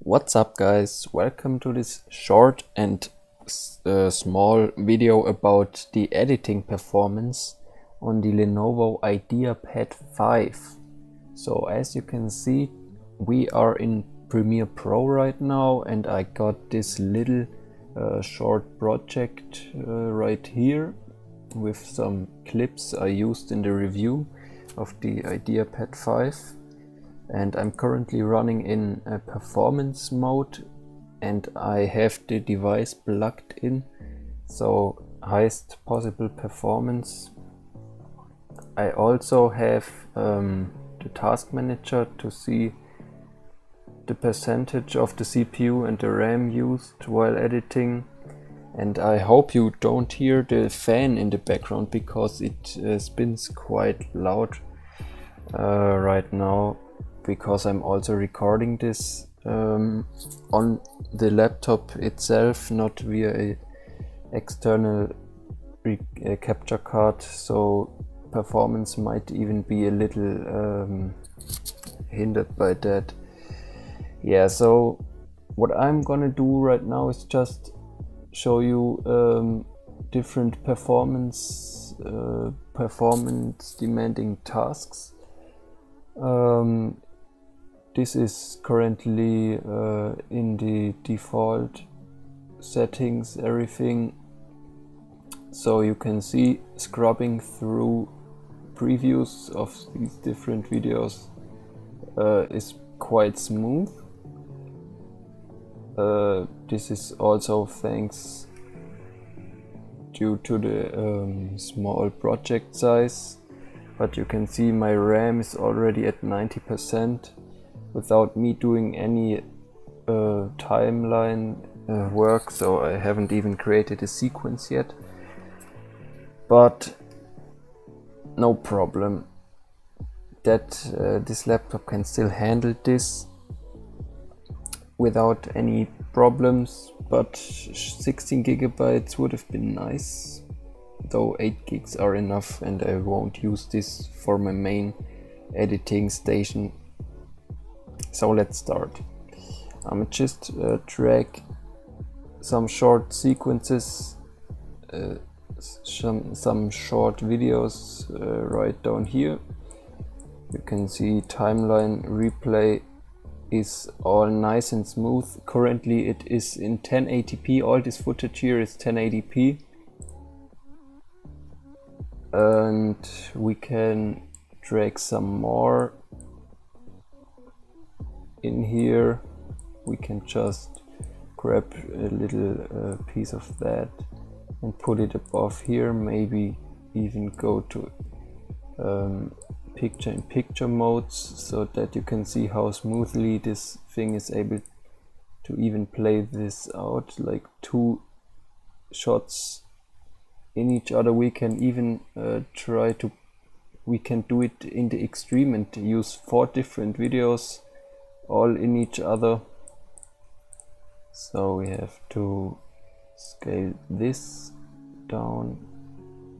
What's up guys, welcome to this short and small video about the editing performance on the Lenovo IdeaPad 5. So as you can see, we are in Premiere Pro right now, and I got this little short project right here with some clips I used in the review of the IdeaPad 5. And I'm currently running in a performance mode, and I have the device plugged in, so highest possible performance. I also have the task manager to see the percentage of the CPU and the RAM used while editing. And I hope you don't hear the fan in the background because it spins quite loud right now, because I'm also recording this on the laptop itself, not via a external capture card, so performance might even be a little hindered by that. Yeah, so what I'm gonna do right now is just show you different performance demanding tasks. This is currently in the default settings, everything. So you can see scrubbing through previews of these different videos is quite smooth. This is also thanks due to the small project size, but you can see my RAM is already at 90%. Without me doing any timeline work, so I haven't even created a sequence yet, but no problem, that this laptop can still handle this without any problems. But 16 gigabytes would have been nice, though 8 gigs are enough, and I won't use this for my main editing station. So let's start. I'm just drag some short sequences, some short videos right down here. You can see timeline replay is all nice and smooth. Currently it is in 1080p. All this footage here is 1080p, and we can drag some more in here. We can just grab a little piece of that and put it above here, maybe even go to picture-in-picture modes, so that you can see how smoothly this thing is able to even play this out, like two shots in each other. We can even we can do it in the extreme and use 4 different videos all in each other. So we have to scale this down.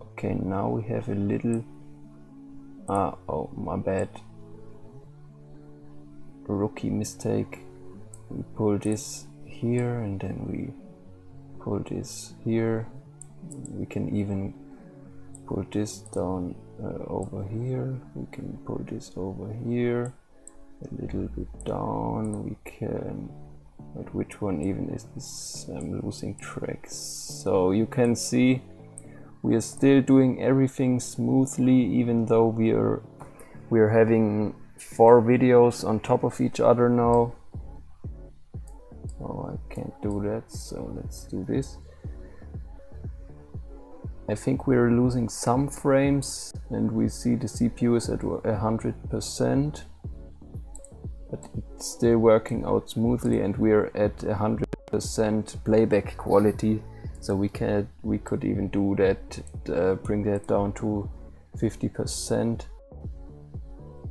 Okay, now we have a little oh my bad, rookie mistake. We pull this here and then we pull this here. We can even pull this down over here. We can pull this over here a little bit down. We can, but which one even is this? I'm losing track. So you can see we are still doing everything smoothly, even though we are having 4 videos on top of each other now. Oh, I can't do that, so let's do this. I think we're losing some frames, and we see the CPU is at 100%. But it's still working out smoothly, and we're at 100% playback quality. So we could even do that, bring that down to 50%.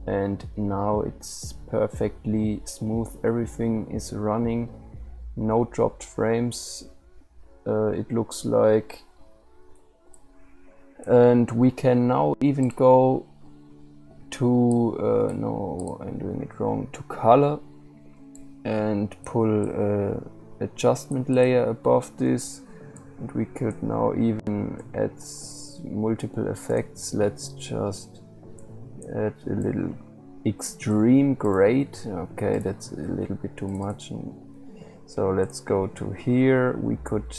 And now it's perfectly smooth. Everything is running, no dropped frames. It looks like, and we can now even go to no, I'm doing it wrong, to color, and pull a adjustment layer above this, and we could now even add multiple effects. Let's just add a little extreme grade. Okay, that's a little bit too much. So let's go to here. We could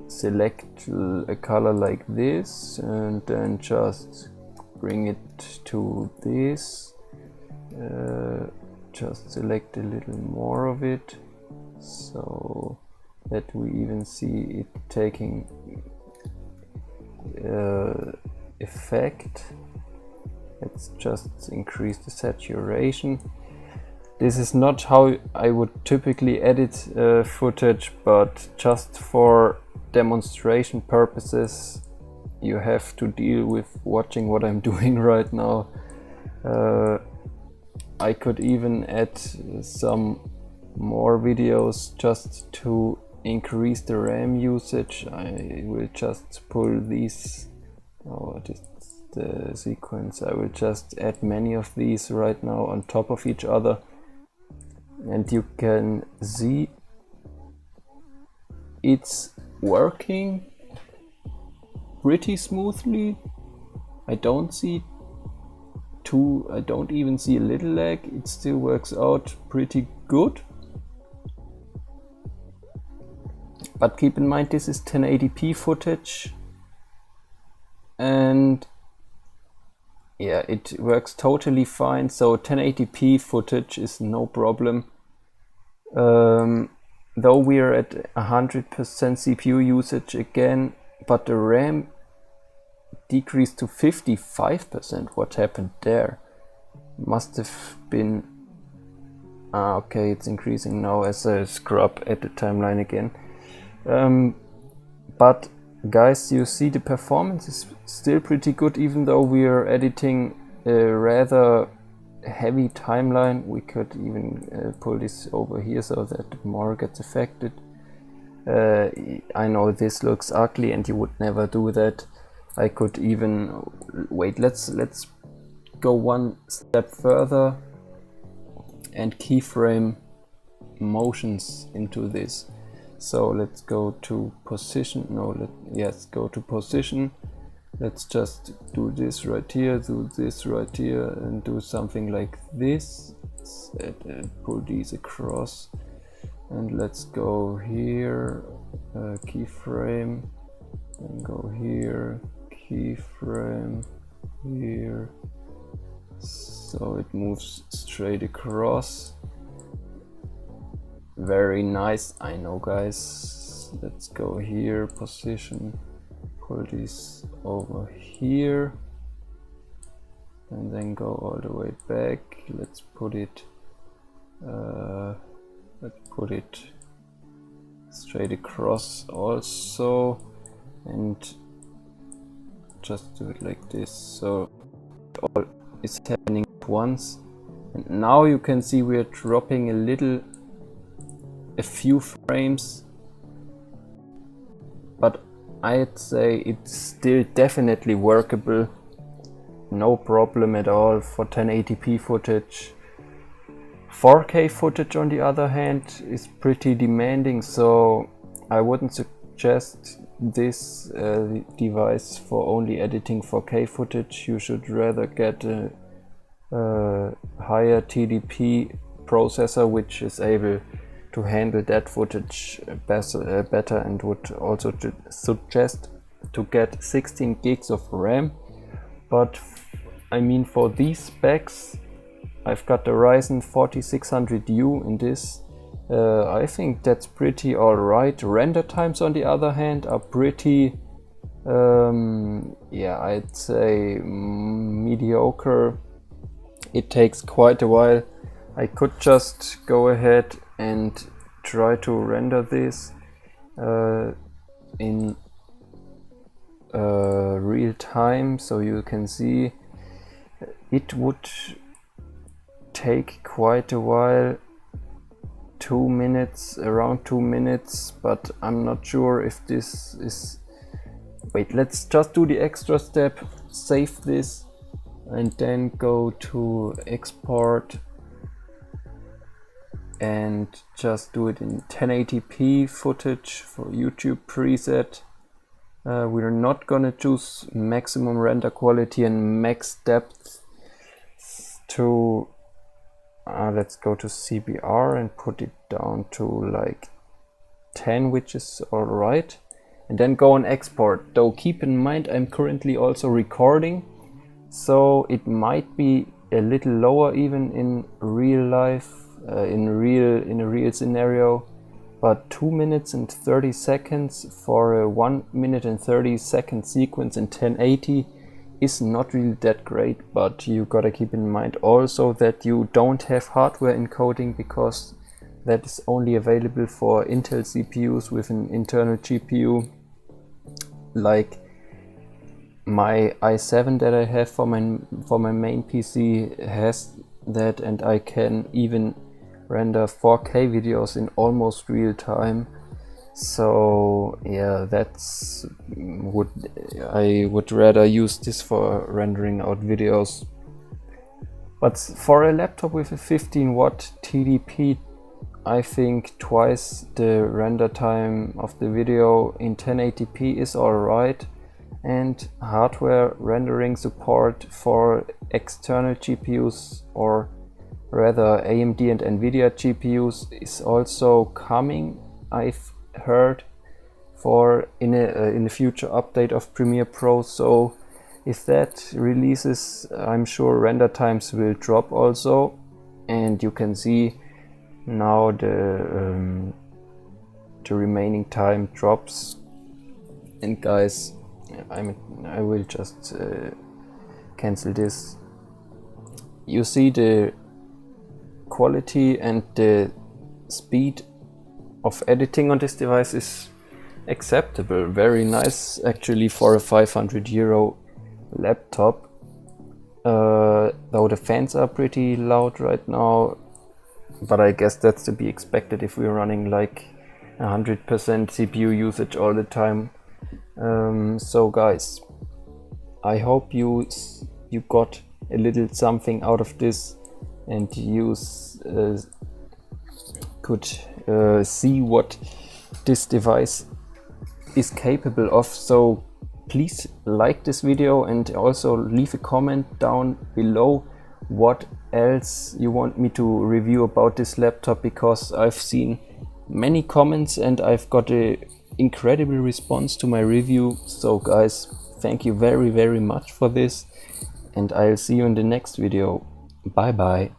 select a color like this and then just bring it to this. Just select a little more of it so that we even see it taking effect. Let's just increase the saturation. This is not how I would typically edit footage, but just for demonstration purposes you have to deal with watching what I'm doing right now. I could even add some more videos just to increase the RAM usage. I will just pull these, this is the sequence. I will just add many of these right now on top of each other, and you can see it's working pretty smoothly. I don't even see a little lag. It still works out pretty good. But keep in mind, this is 1080p footage, and yeah, it works totally fine. So 1080p footage is no problem. Though we are at 100% CPU usage again, but the RAM decreased to 55%. What happened there? Must have been okay, it's increasing now as I scrub at the timeline again. But guys, you see the performance is still pretty good, even though we are editing a rather heavy timeline. We could even pull this over here so that more gets affected. I know this looks ugly and you would never do that. I could even wait, let's go one step further and keyframe motions into this. So let's go to position. Go to position. Let's just do this right here, do this right here, and do something like this. Pull these across, and let's go here, keyframe, and go here, keyframe here, so it moves straight across. Very nice, I know, guys. Let's go here, position, pull this over here, and then go all the way back. Let's put it straight across also, and just do it like this, so it all is happening at once. And now you can see we are dropping a few frames, but I'd say it's still definitely workable, no problem at all for 1080p footage. 4K footage on the other hand is pretty demanding, so I wouldn't suggest this device for only editing 4K footage. You should rather get a higher TDP processor which is able to handle that footage better, and would also suggest to get 16 gigs of RAM. But I mean, for these specs, I've got the Ryzen 4600U in this. I think that's pretty alright. Render times on the other hand are pretty, yeah, I'd say mediocre. It takes quite a while. I could just go ahead and try to render this in real time, so you can see it would take quite a while, 2 minutes, around 2 minutes, but I'm not sure if this is... Wait, let's just do the extra step, save this, and then go to export and just do it in 1080p footage for YouTube preset. We're not gonna choose maximum render quality and max depth to let's go to CBR and put it down to like 10, which is alright, and then go and export. Though keep in mind I'm currently also recording, so it might be a little lower even in real life, in a real scenario, but 2 minutes and 30 seconds for a 1 minute and 30 second sequence in 1080 is not really that great. But you gotta keep in mind also that you don't have hardware encoding, because that is only available for Intel CPUs with an internal GPU. Like my i7 that I have for my main PC has that, and I can even render 4K videos in almost real time. So yeah, I would rather use this for rendering out videos. But for a laptop with a 15-watt TDP, I think twice the render time of the video in 1080p is alright, and hardware rendering support for external GPUs, or rather AMD and Nvidia GPUs, is also coming, I've heard, for in a future update of Premiere Pro. So if that releases, I'm sure render times will drop also, and you can see now the remaining time drops. And guys, I will just cancel this. You see the quality and the speed of editing on this device is acceptable, very nice actually for a 500 euro laptop. Though the fans are pretty loud right now, but I guess that's to be expected if we're running like 100% CPU usage all the time. So guys, I hope you got a little something out of this, and you could see what this device is capable of. So please like this video, and also leave a comment down below what else you want me to review about this laptop, because I've seen many comments and I've got a incredible response to my review. So guys, thank you very much for this, and I'll see you in the next video. Bye bye.